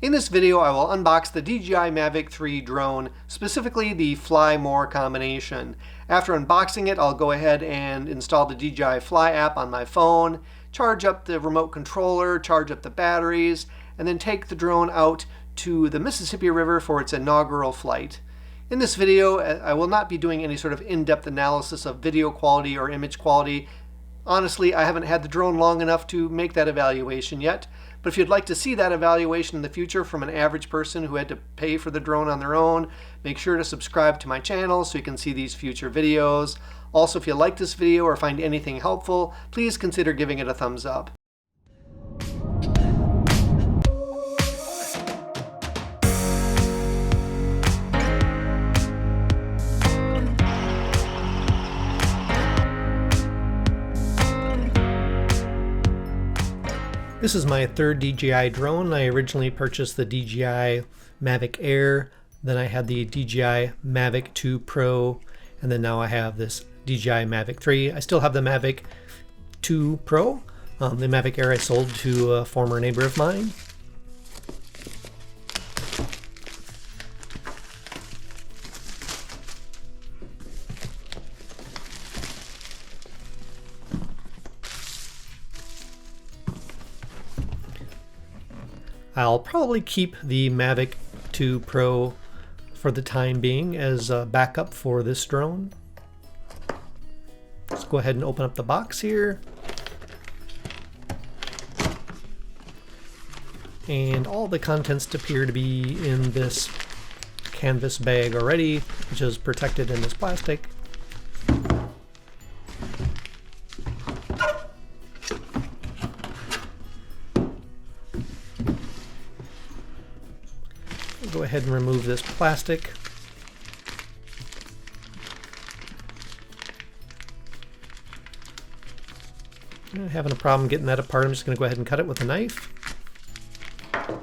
In this video, I will unbox the DJI Mavic 3 drone, specifically the Fly More combination. After unboxing it, I'll go ahead and install the DJI Fly app on my phone, charge up the remote controller, charge up the batteries, and then take the drone out to the Mississippi River for its inaugural flight. In this video, I will not be doing any sort of in-depth analysis of video quality or image quality. Honestly, I haven't had the drone long enough to make that evaluation yet, but if you'd like to see that evaluation in the future from an average person who had to pay for the drone on their own, make sure to subscribe to my channel so you can see these future videos. Also, if you like this video or find anything helpful, please consider giving it a thumbs up. This is my third DJI drone. I originally purchased the DJI Mavic Air, then I had the DJI Mavic 2 Pro, and then now I have this DJI Mavic 3. I still have the Mavic 2 Pro. The Mavic Air I sold to a former neighbor of mine. I'll probably keep the Mavic 2 Pro for the time being as a backup for this drone. Let's go ahead and open up the box here. And all the contents appear to be in this canvas bag already, which is protected in this plastic. Go ahead and remove this plastic. I'm having a problem getting that apart. I'm just going to go ahead and cut it with a knife. I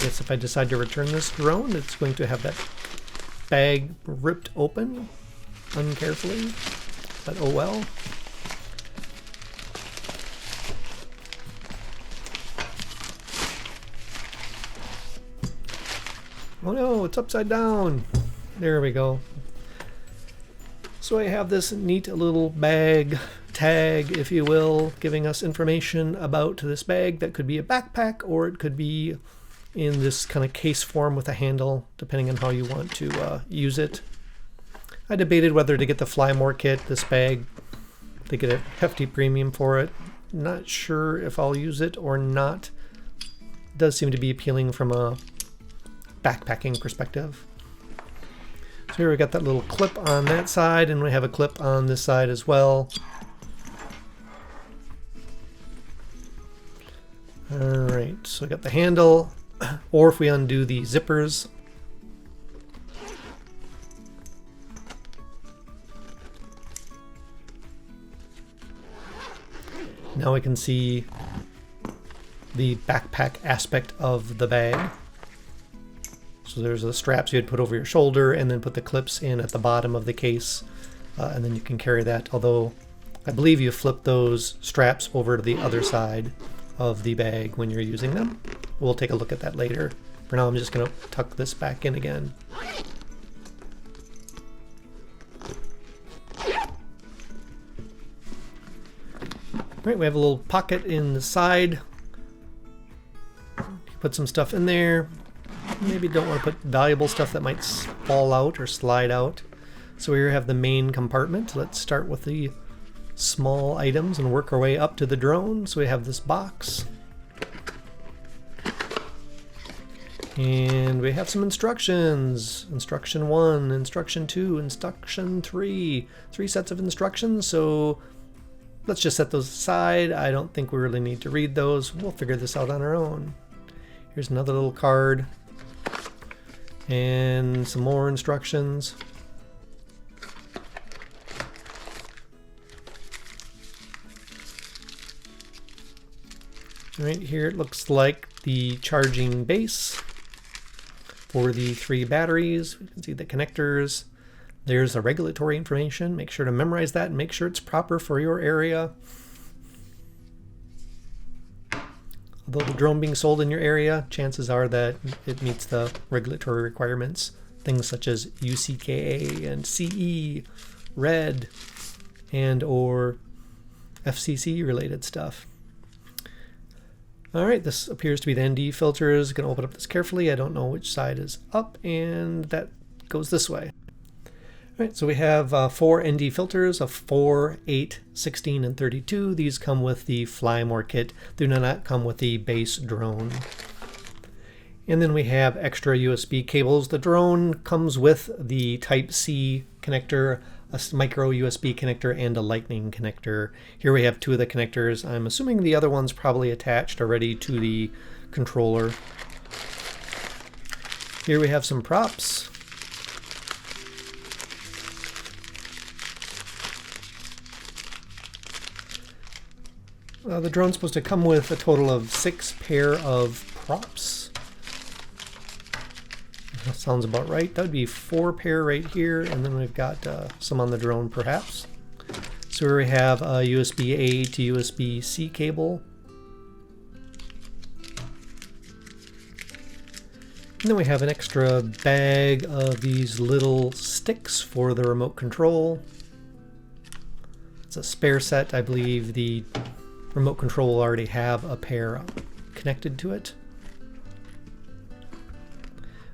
guess if I decide to return this drone, it's going to have that bag ripped open uncarefully, but oh well. Oh no, it's upside down. There we go. So I have this neat little bag tag, if you will, giving us information about this bag. That could be a backpack, or it could be in this kind of case form with a handle, depending on how you want to use it. I debated whether to get the Fly More kit, this bag. They get a hefty premium for it. Not sure if I'll use it or not. It does seem to be appealing from a backpacking perspective. So here we got that little clip on that side, and we have a clip on this side as well. Alright, so we got the handle, or if we undo the zippers, now we can see the backpack aspect of the bag. So there's the straps you'd put over your shoulder and then put the clips in at the bottom of the case, and then you can carry that, although I believe you flip those straps over to the other side of the bag when you're using them. We'll take a look at that later. For now, I'm just going to tuck this back in again. Alright, we have a little pocket in the side. Put some stuff in there. Maybe don't want to put valuable stuff that might fall out or slide out. So here we have the main compartment. Let's start with the small items and work our way up to the drone. So we have this box. And we have some instructions. Instruction 1, Instruction 2, Instruction 3. 3 sets of instructions, so let's just set those aside. I don't think we really need to read those. We'll figure this out on our own. Here's another little card. And some more instructions. Right here it looks like the charging base for the 3 batteries. You can see the connectors. There's the regulatory information. Make sure to memorize that and make sure it's proper for your area. Although the drone being sold in your area, chances are that it meets the regulatory requirements. Things such as UCKA and CE, RED, and or FCC related stuff. All right, this appears to be the ND filters. Going to open up this carefully. I don't know which side is up, and that goes this way. All right, so we have 4 ND filters of 4, 8, 16, and 32. These come with the Fly More kit. They do not come with the base drone. And then we have extra USB cables. The drone comes with the Type-C connector, a micro USB connector, and a lightning connector. Here we have 2 of the connectors. I'm assuming the other one's probably attached already to the controller. Here we have some props. The drone's supposed to come with a total of 6 pair of props. That sounds about right. That would be 4 pair right here, and then we've got some on the drone perhaps. So here we have a USB-A to USB-C cable. And then we have an extra bag of these little sticks for the remote control. It's a spare set. I believe the remote control will already have a pair connected to it.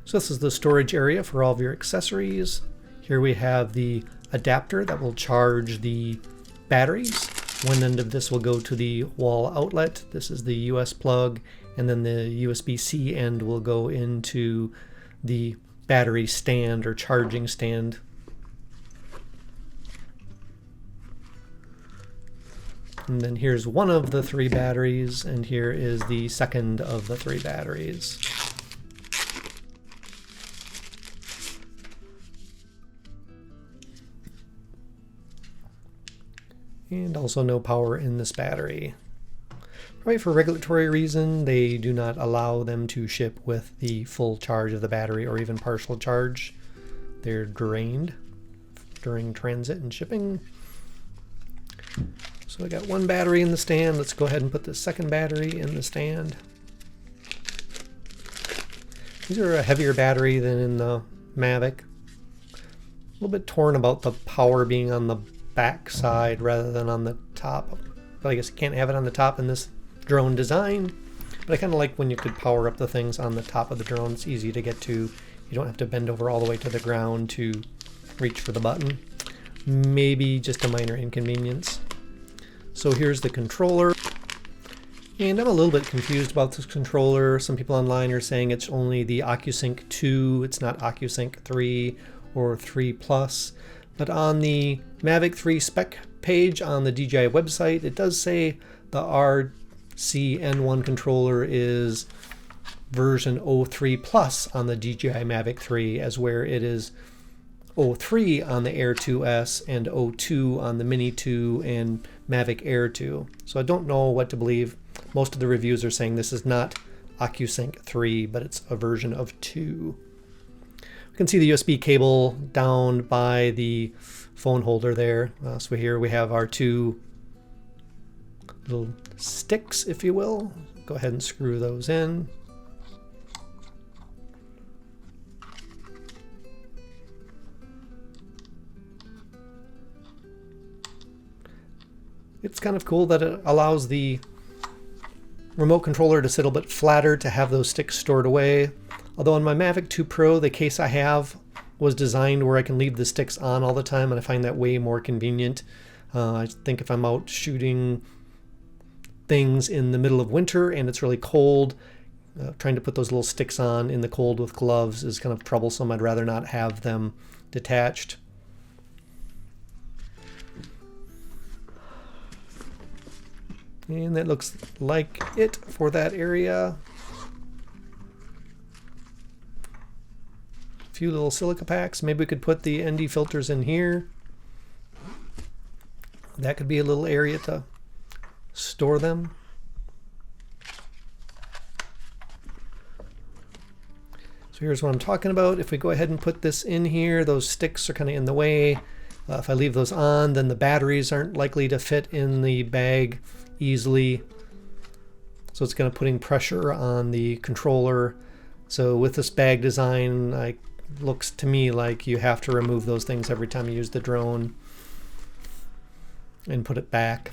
So this is the storage area for all of your accessories. Here we have the adapter that will charge the batteries. One end of this will go to the wall outlet. This is the US plug, and then the USB-C end will go into the battery stand or charging stand. And then here's one of the 3 batteries, and here is the second of the 3 batteries. And also no power in this battery. Probably for regulatory reason, they do not allow them to ship with the full charge of the battery or even partial charge. They're drained during transit and shipping. So I got 1 battery in the stand. Let's go ahead and put the second battery in the stand. These are a heavier battery than in the Mavic. A little bit torn about the power being on the back side rather than on the top. But I guess you can't have it on the top in this drone design. But I kind of like when you could power up the things on the top of the drone. It's easy to get to. You don't have to bend over all the way to the ground to reach for the button. Maybe just a minor inconvenience. So here's the controller. And I'm a little bit confused about this controller. Some people online are saying it's only the OcuSync 2. It's not OcuSync 3 or 3 Plus. But on the Mavic 3 spec page on the DJI website, it does say the RCN1 controller is version 03 Plus on the DJI Mavic 3, as where it is 03 on the Air 2S and 02 on the Mini 2 and Mavic Air 2. So I don't know what to believe. Most of the reviews are saying this is not OcuSync 3, but it's a version of 2. You can see the USB cable down by the phone holder there. So here we have our 2 little sticks, if you will. Go ahead and screw those in. It's kind of cool that it allows the remote controller to sit a little bit flatter to have those sticks stored away. Although on my Mavic 2 Pro, the case I have was designed where I can leave the sticks on all the time, and I find that way more convenient. I think if I'm out shooting things in the middle of winter and it's really cold, trying to put those little sticks on in the cold with gloves is kind of troublesome. I'd rather not have them detached. And that looks like it for that area. A few little silica packs. Maybe we could put the ND filters in here. That could be a little area to store them. So here's what I'm talking about. If we go ahead and put this in here, those sticks are kind of in the way. If I leave those on, then the batteries aren't likely to fit in the bag easily. So it's kind of putting pressure on the controller. So with this bag design, it looks to me like you have to remove those things every time you use the drone and put it back.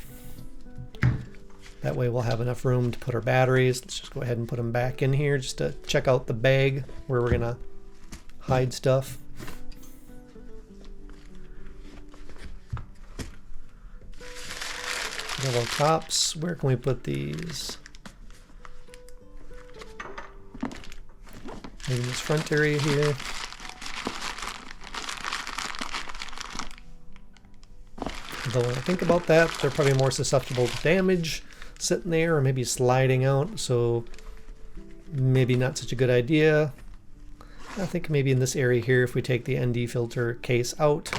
That way we'll have enough room to put our batteries. Let's just go ahead and put them back in here just to check out the bag where we're gonna hide stuff. Double tops, where can we put these? Maybe in this front area here. Though when I think about that, they're probably more susceptible to damage sitting there or maybe sliding out, so maybe not such a good idea. I think maybe in this area here, if we take the ND filter case out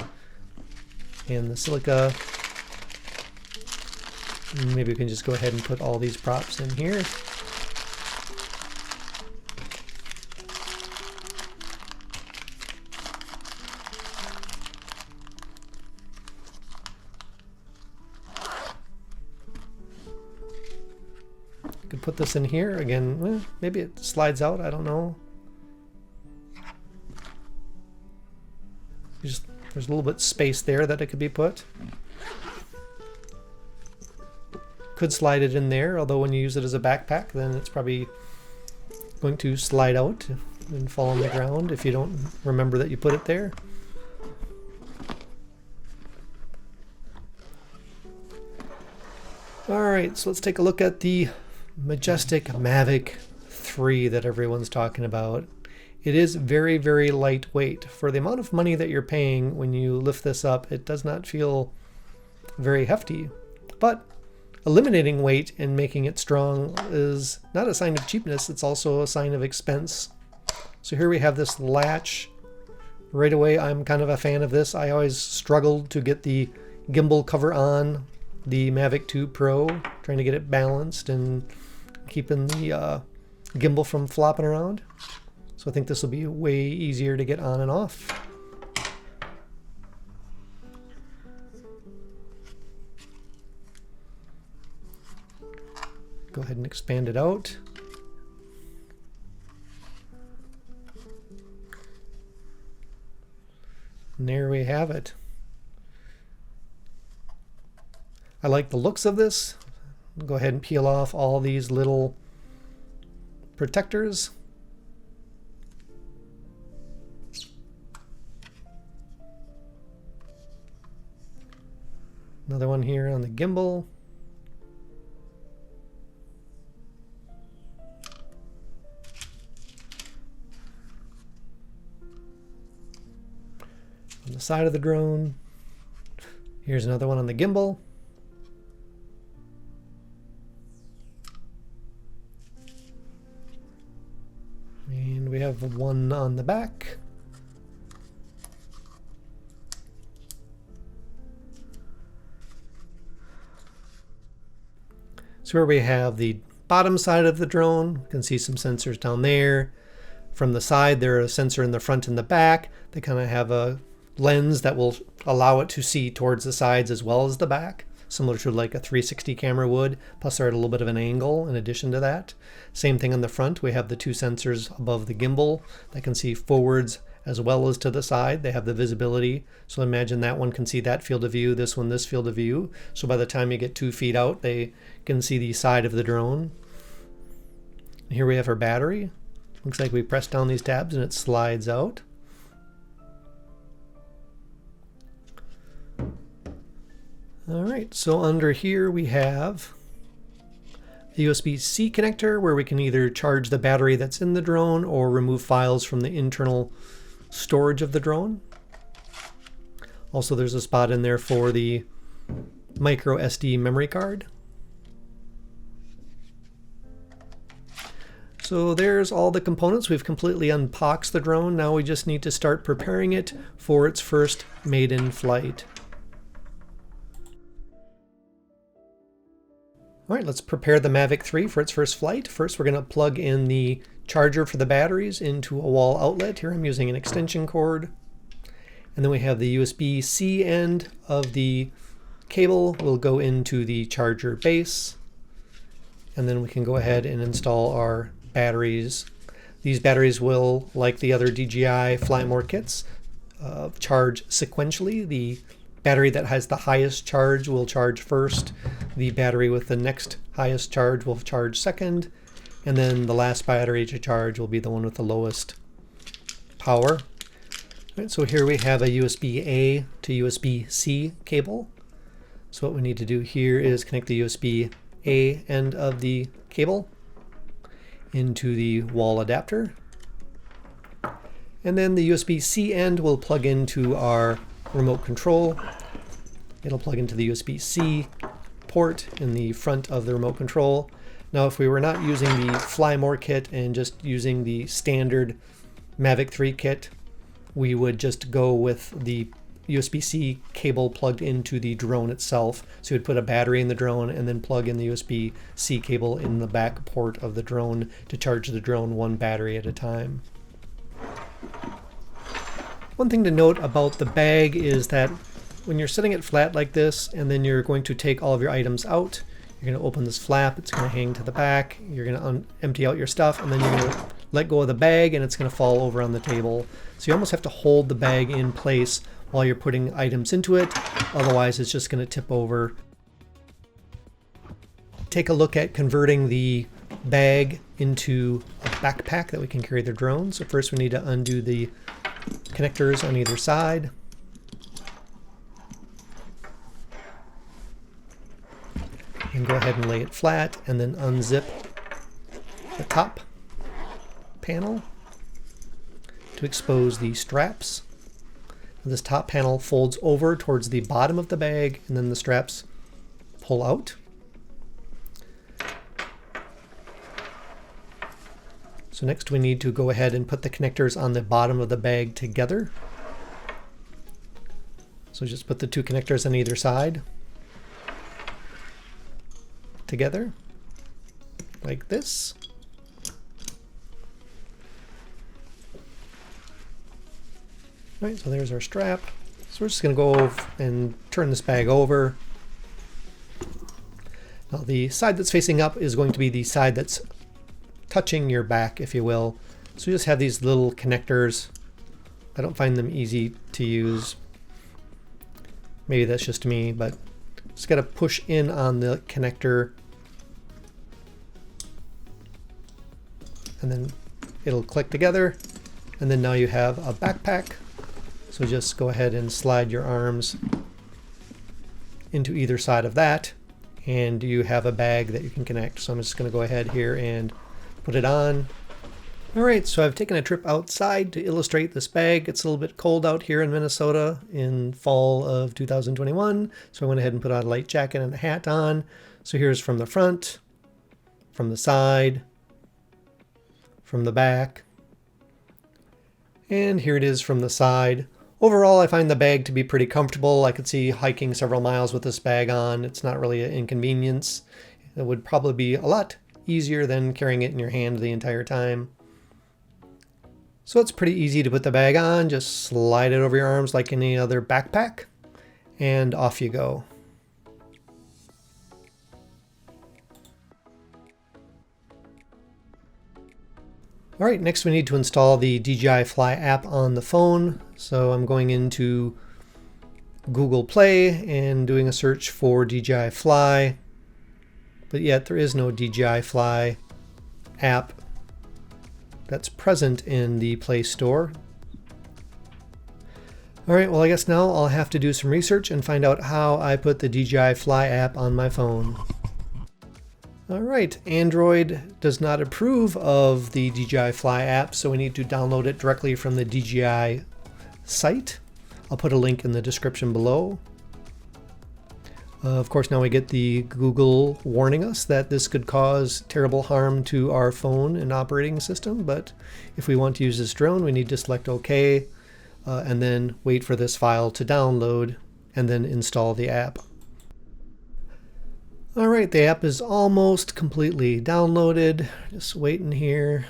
and the silica, maybe we can just go ahead and put all these props in here. Could put this in here again. Maybe it slides out, I don't know. There's a little bit space there that it could be put. Could slide it in there, although when you use it as a backpack, then it's probably going to slide out and fall on the ground if you don't remember that you put it there. Alright, so let's take a look at the majestic Mavic 3 that everyone's talking about. It is very, very lightweight. For the amount of money that you're paying when you lift this up, it does not feel very hefty. But eliminating weight and making it strong is not a sign of cheapness, it's also a sign of expense. So here we have this latch. Right away, I'm kind of a fan of this. I always struggled to get the gimbal cover on the Mavic 2 Pro, trying to get it balanced and keeping the gimbal from flopping around. So I think this will be way easier to get on and off. Go ahead and expand it out. And there we have it. I like the looks of this. Go ahead and peel off all these little protectors. Another one here on the gimbal. On the side of the drone. Here's another one on the gimbal. And we have one on the back. So here we have the bottom side of the drone. You can see some sensors down there. From the side, there are a sensor in the front and the back. They kind of have a lens that will allow it to see towards the sides as well as the back, similar to like a 360 camera would, plus they're at a little bit of an angle in addition to that. Same thing on the front. We have the two sensors above the gimbal that can see forwards as well as to the side. They have the visibility. So imagine that one can see that field of view, this one this field of view. So by the time you get 2 feet out, they can see the side of the drone. Here we have our battery. Looks like we press down these tabs and it slides out. All right, so under here we have the USB-C connector where we can either charge the battery that's in the drone or remove files from the internal storage of the drone. Also, there's a spot in there for the micro SD memory card. So there's all the components. We've completely unboxed the drone. Now we just need to start preparing it for its first maiden flight. All right, let's prepare the Mavic 3 for its first flight. First, we're going to plug in the charger for the batteries into a wall outlet. Here I'm using an extension cord. And then we have the USB-C end of the cable will go into the charger base. and then we can go ahead and install our batteries. These batteries will, like the other DJI Fly kits, charge sequentially. The battery that has the highest charge will charge first. The battery with the next highest charge will charge second. And then the last battery to charge will be the one with the lowest power. Right, so here we have a USB-A to USB-C cable. So what we need to do here is connect the USB-A end of the cable into the wall adapter. And then the USB-C end will plug into our remote control. It'll plug into the USB-C port in the front of the remote control. Now, if we were not using the Fly kit and just using the standard Mavic 3 kit, we would just go with the USB-C cable plugged into the drone itself. So you'd put a battery in the drone and then plug in the USB-C cable in the back port of the drone to charge the drone one battery at a time. One thing to note about the bag is that when you're setting it flat like this and then you're going to take all of your items out, you're going to open this flap, it's going to hang to the back, you're going to empty out your stuff, and then you're going to let go of the bag and it's going to fall over on the table. So you almost have to hold the bag in place while you're putting items into it, otherwise it's just going to tip over. Take a look at converting the bag into a backpack that we can carry the drone. So first we need to undo the connectors on either side. And go ahead and lay it flat and then unzip the top panel to expose the straps. This top panel folds over towards the bottom of the bag and then the straps pull out. So next we need to go ahead and put the connectors on the bottom of the bag together. So just put the two connectors on either side together like this. Right, so there's our strap. So we're just going to go and turn this bag over. Now the side that's facing up is going to be the side that's touching your back, if you will. So you just have these little connectors. I don't find them easy to use. Maybe that's just me, but just got to push in on the connector and then it'll click together, and then now you have a backpack. So just go ahead and slide your arms into either side of that and you have a bag that you can connect. So I'm just going to go ahead here and put it on. Alright, so I've taken a trip outside to illustrate this bag. It's a little bit cold out here in Minnesota in fall of 2021, so I went ahead and put on a light jacket and a hat on. So here's from the front, from the side, from the back, and here it is from the side. Overall, I find the bag to be pretty comfortable. I could see hiking several miles with this bag on. It's not really an inconvenience. It would probably be a lot easier than carrying it in your hand the entire time. So it's pretty easy to put the bag on. Just slide it over your arms like any other backpack, and off you go. All right, next we need to install the DJI Fly app on the phone. So I'm going into Google Play and doing a search for DJI Fly, but yet there is no DJI Fly app that's present in the Play Store. All right, well, I guess now I'll have to do some research and find out how I put the DJI Fly app on my phone. All right, Android does not approve of the DJI Fly app, so we need to download it directly from the DJI site. I'll put a link in the description below. Of course, now we get the Google warning us that this could cause terrible harm to our phone and operating system, but if we want to use this drone, we need to select OK, and then wait for this file to download, and then install the app. All right, the app is almost completely downloaded. Just waiting here.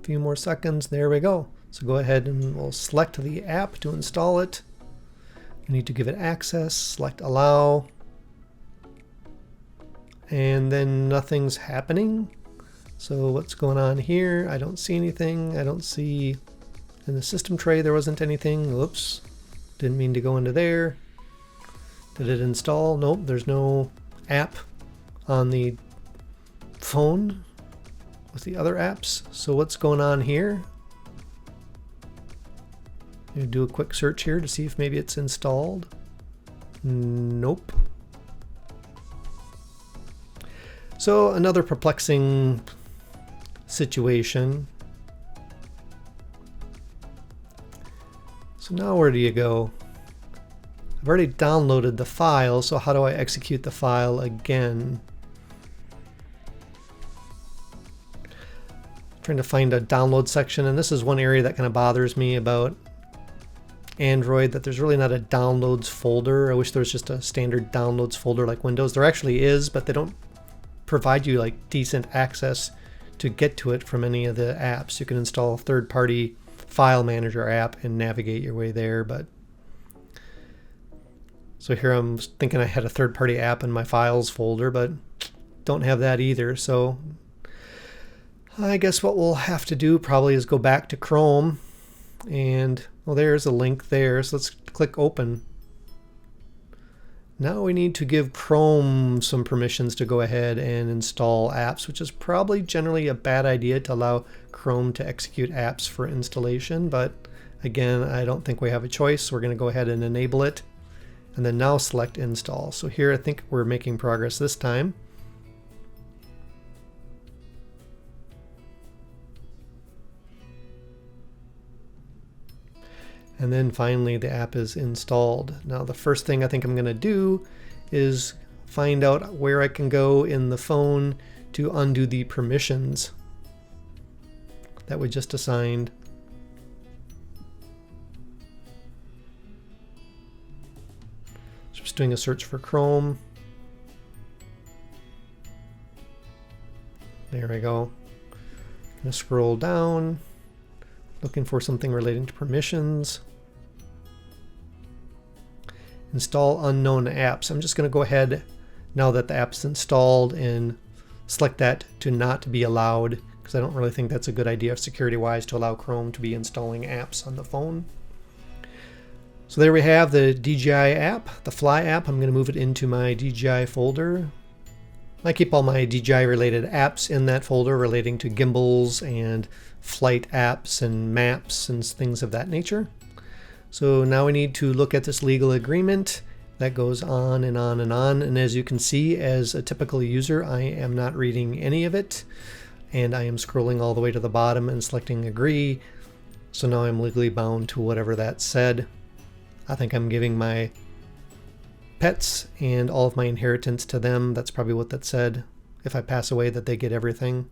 A few more seconds. There we go. So go ahead and we'll select the app to install it. You need to give it access, select allow, and then nothing's happening. So what's going on here? I don't see anything. I don't see in the system tray there wasn't anything. Whoops, didn't mean to go into there. Did it install? Nope, there's no app on the phone with the other apps. So what's going on here? You do a quick search here to see if maybe it's installed. Nope. So another perplexing situation. So now where do you go? I've already downloaded the file, so how do I execute the file again? Trying to find a download section, and this is one area that kind of bothers me about Android, that there's really not a downloads folder. I wish there was just a standard downloads folder like Windows. There actually is, but they don't provide you like decent access to get to it from any of the apps. You can install a third-party file manager app and navigate your way there, but so here I'm thinking I had a third-party app in my files folder, but don't have that either. So I guess what we'll have to do probably is go back to Chrome, and well, there's a link there, so let's click open. Now we need to give Chrome some permissions to go ahead and install apps, which is probably generally a bad idea to allow Chrome to execute apps for installation, but again, I don't think we have a choice, so we're going to go ahead and enable it, and then now select install. So here I think we're making progress this time. And then finally the app is installed. Now the first thing I think I'm going to do is find out where I can go in the phone to undo the permissions that we just assigned. Just doing a search for Chrome. There we go. I'm going to scroll down, looking for something relating to permissions. Install unknown apps. I'm just going to go ahead now that the app's installed and select that to not be allowed, because I don't really think that's a good idea security wise to allow Chrome to be installing apps on the phone. So there we have the DJI app, the Fly app. I'm going to move it into my DJI folder. I keep all my DJI related apps in that folder relating to gimbals and flight apps and maps and things of that nature. So now we need to look at this legal agreement that goes on and on and on. And as you can see, as a typical user, I am not reading any of it. And I am scrolling all the way to the bottom and selecting agree. So now I'm legally bound to whatever that said. I think I'm giving my pets and all of my inheritance to them. That's probably what that said. If I pass away, that they get everything.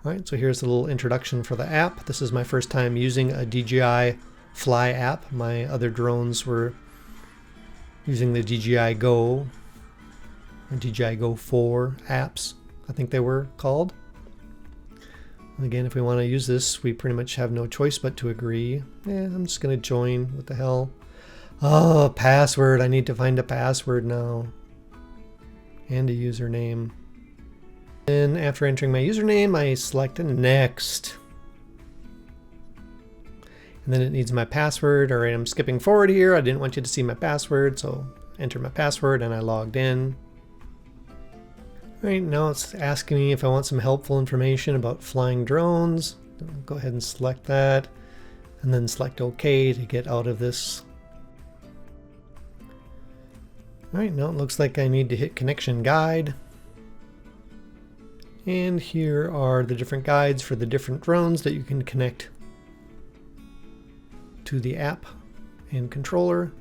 Alright, so here's a little introduction for the app. This is my first time using a DJI Fly app. My other drones were using the DJI Go, or DJI Go 4 apps, I think they were called. And again, if we want to use this, we pretty much have no choice but to agree. I'm just going to join. What the hell? Oh, password. I need to find a password now. And a username. Then after entering my username, I select next. And then it needs my password. All right, I'm skipping forward here. I didn't want you to see my password, so enter my password and I logged in. All right, now it's asking me if I want some helpful information about flying drones. I'll go ahead and select that and then select OK to get out of this. All right, now it looks like I need to hit connection guide. And here are the different guides for the different drones that you can connect to the app and controller.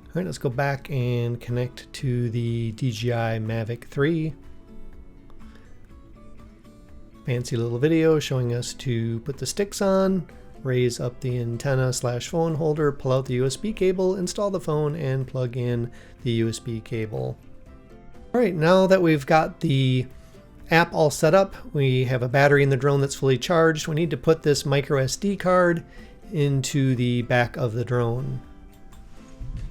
All right, let's go back and connect to the DJI Mavic 3. Fancy little video showing us to put the sticks on, raise up the antenna / phone holder, pull out the USB cable, install the phone, and plug in the USB cable. All right, now that we've got the app all set up, we have a battery in the drone that's fully charged. We need to put this micro SD card into the back of the drone.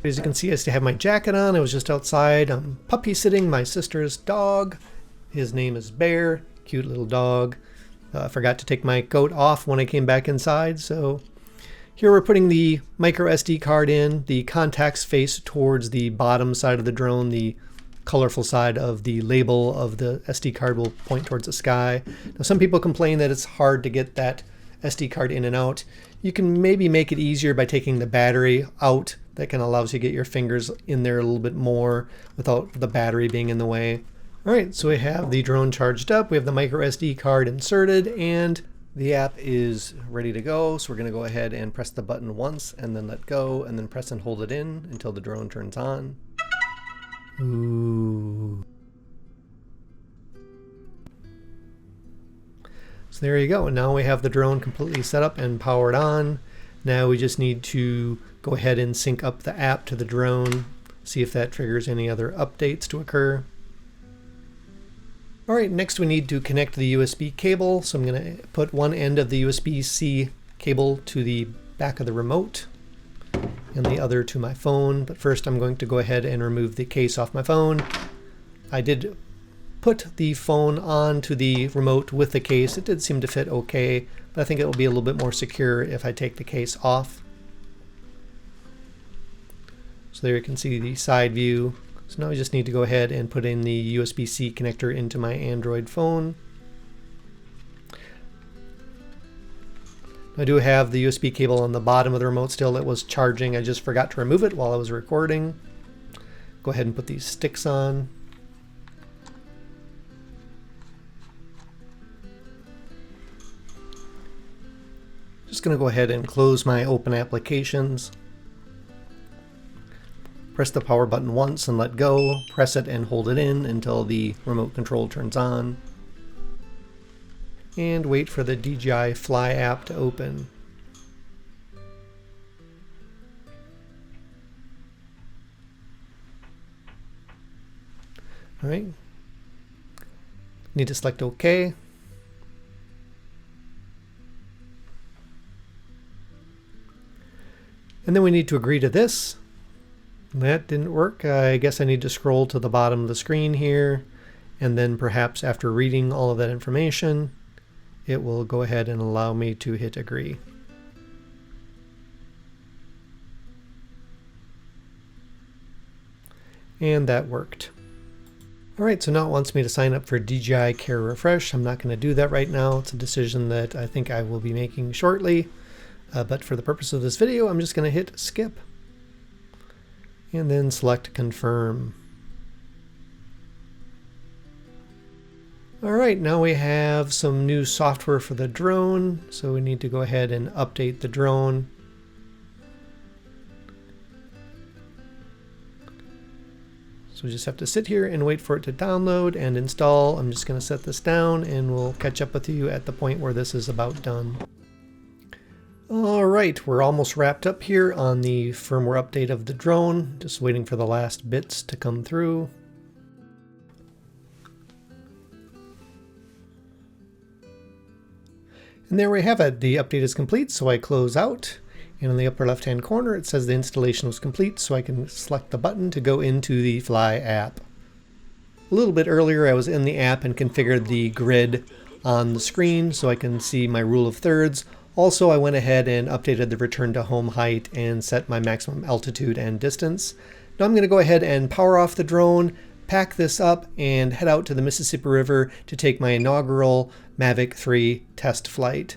As you can see, I still have my jacket on. I was just outside. I'm puppy sitting my sister's dog. His name is Bear. Cute little dog. I forgot to take my coat off when I came back inside, so here we're putting the micro SD card in. The contacts face towards the bottom side of the drone. The colorful side of the label of the SD card will point towards the sky. Now, some people complain that it's hard to get that SD card in and out. You can maybe make it easier by taking the battery out. That can allow you to get your fingers in there a little bit more without the battery being in the way. All right, so we have the drone charged up, we have the micro SD card inserted, and the app is ready to go. So we're going to go ahead and press the button once and then let go, and then press and hold it in until the drone turns on. Ooh. So there you go. And now we have the drone completely set up and powered on. Now we just need to go ahead and sync up the app to the drone, see if that triggers any other updates to occur. All right, next we need to connect the USB cable. So I'm going to put one end of the USB-C cable to the back of the remote and the other to my phone. But first I'm going to go ahead and remove the case off my phone. I did put the phone onto the remote with the case. It did seem to fit okay, but I think it will be a little bit more secure if I take the case off. So there you can see the side view. So now I just need to go ahead and put in the USB-C connector into my Android phone. I do have the USB cable on the bottom of the remote still. It was charging. I just forgot to remove it while I was recording. Go ahead and put these sticks on. Just going to go ahead and close my open applications. Press the power button once and let go. Press it and hold it in until the remote control turns on. And wait for the DJI Fly app to open. All right. Need to select OK. And then we need to agree to this. That didn't work. I guess I need to scroll to the bottom of the screen here, and then perhaps after reading all of that information, it will go ahead and allow me to hit agree. And that worked. All right, so now it wants me to sign up for DJI Care Refresh. I'm not going to do that right now. It's a decision that I think I will be making shortly. But for the purpose of this video, I'm just going to hit skip. And then select confirm. All right, now we have some new software for the drone. So we need to go ahead and update the drone. So we just have to sit here and wait for it to download and install. I'm just going to set this down and we'll catch up with you at the point where this is about done. All right, we're almost wrapped up here on the firmware update of the drone. Just waiting for the last bits to come through. And there we have it. The update is complete, so I close out. And in the upper left-hand corner, it says the installation was complete, so I can select the button to go into the Fly app. A little bit earlier, I was in the app and configured the grid on the screen so I can see my rule of thirds. Also, I went ahead and updated the return to home height and set my maximum altitude and distance. Now I'm going to go ahead and power off the drone, pack this up, and head out to the Mississippi River to take my inaugural Mavic 3 test flight.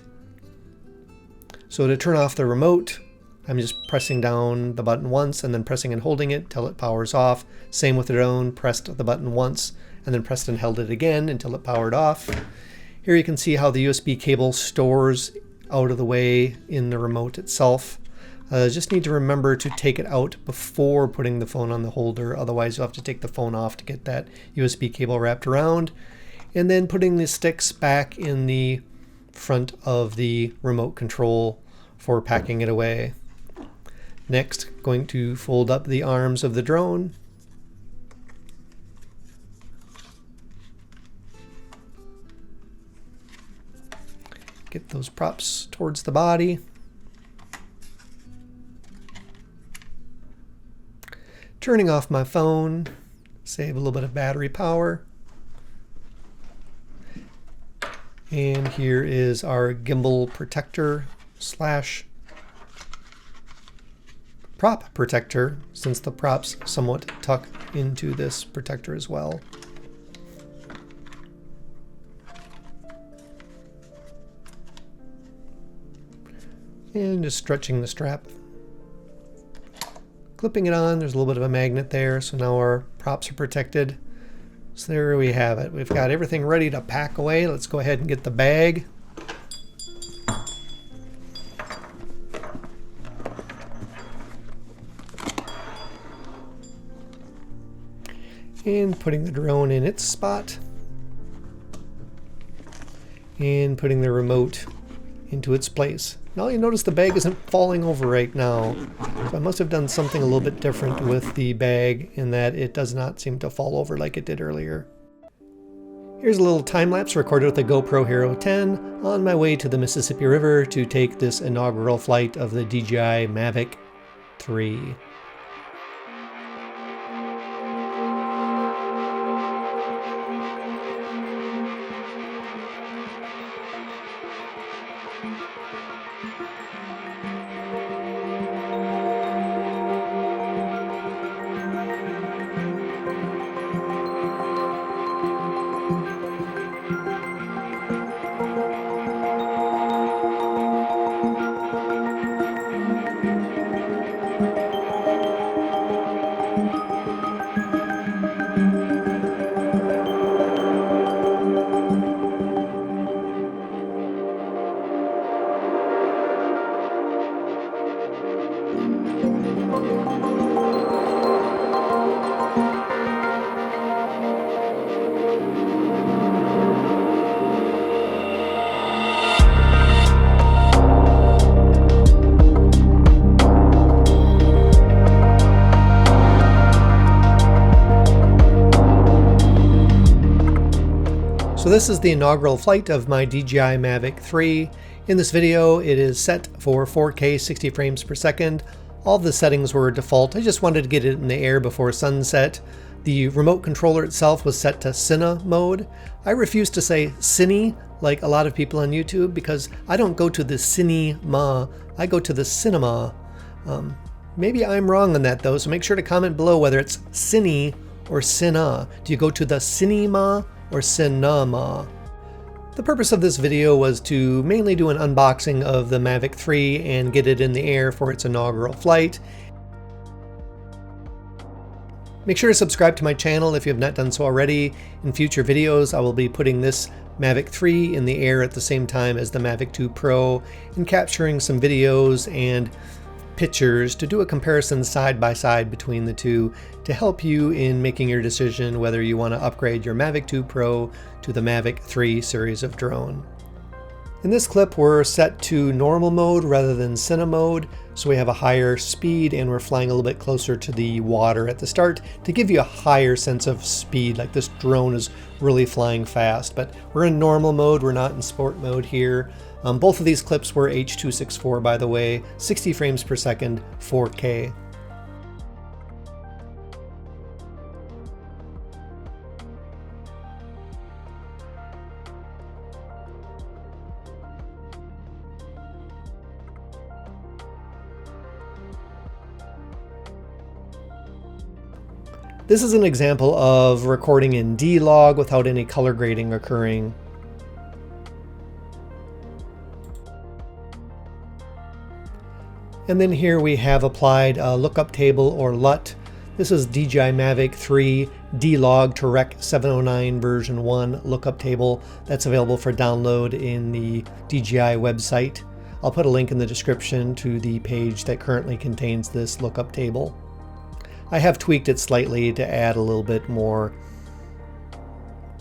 So to turn off the remote, I'm just pressing down the button once and then pressing and holding it till it powers off. Same with the drone, pressed the button once and then pressed and held it again until it powered off. Here you can see how the USB cable stores out of the way in the remote itself. Just need to remember to take it out before putting the phone on the holder, otherwise you'll have to take the phone off to get that USB cable wrapped around. And then putting the sticks back in the front of the remote control for packing it away. Next, going to fold up the arms of the drone. Get those props towards the body. Turning off my phone, save a little bit of battery power. And here is our gimbal protector slash prop protector, since the props somewhat tuck into this protector as well. And just stretching the strap. Clipping it on, there's a little bit of a magnet there, so now our props are protected. So there we have it. We've got everything ready to pack away. Let's go ahead and get the bag. And putting the drone in its spot. And putting the remote into its place. Now you notice the bag isn't falling over right now. So I must have done something a little bit different with the bag in that it does not seem to fall over like it did earlier. Here's a little time lapse recorded with the GoPro Hero 10 on my way to the Mississippi River to take this inaugural flight of the DJI Mavic 3. So this is the inaugural flight of my DJI Mavic 3. In this video, it is set for 4K 60 frames per second. All the settings were default. I just wanted to get it in the air before sunset. The remote controller itself was set to Cine mode. I refuse to say Cine like a lot of people on YouTube because I don't go to the cinema, I go to the cinema. Maybe I'm wrong on that though, so make sure to comment below whether it's Cine or Cine. Do you go to the cinema or cinema? The purpose of this video was to mainly do an unboxing of the Mavic 3 and get it in the air for its inaugural flight. Make sure to subscribe to my channel if you have not done so already. In future videos, I will be putting this Mavic 3 in the air at the same time as the Mavic 2 Pro and capturing some videos and pictures to do a comparison side by side between the two to help you in making your decision whether you want to upgrade your Mavic 2 Pro to the Mavic 3 series of drone. In this clip, we're set to normal mode rather than Cine mode, so we have a higher speed and we're flying a little bit closer to the water at the start to give you a higher sense of speed, like this drone is really flying fast. But we're in normal mode, we're not in sport mode here. Both of these clips were H.264, by the way, 60 frames per second, 4K. This is an example of recording in D-Log without any color grading occurring. And then here we have applied a lookup table or LUT. This is DJI Mavic 3 D-Log to Rec 709 version 1 lookup table that's available for download in the DJI website. I'll put a link in the description to the page that currently contains this lookup table. I have tweaked it slightly to add a little bit more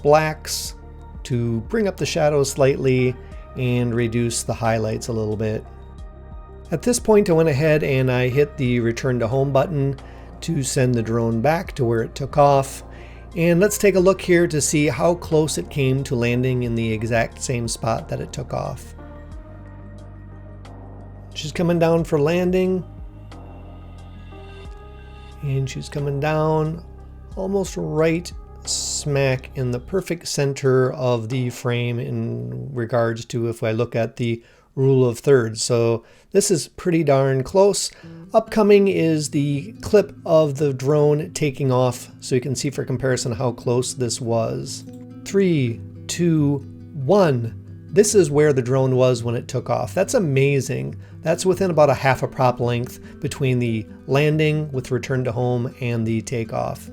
blacks to bring up the shadows slightly and reduce the highlights a little bit. At this point, I went ahead and I hit the return to home button to send the drone back to where it took off. And let's take a look here to see how close it came to landing in the exact same spot that it took off. She's coming down for landing. And she's coming down almost right smack in the perfect center of the frame in regards to if I look at the rule of thirds. So this is pretty darn close. Upcoming is the clip of the drone taking off, so you can see for comparison how close this was. 3, 2, 1. This is where the drone was when it took off. That's amazing. That's within about a half a prop length between the landing with return to home and the takeoff.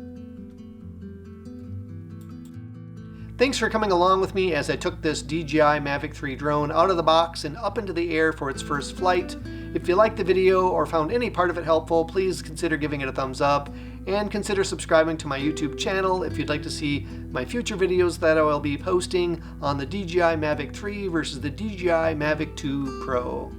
Thanks for coming along with me as I took this DJI Mavic 3 drone out of the box and up into the air for its first flight. If you liked the video or found any part of it helpful, please consider giving it a thumbs up and consider subscribing to my YouTube channel if you'd like to see my future videos that I will be posting on the DJI Mavic 3 versus the DJI Mavic 2 Pro.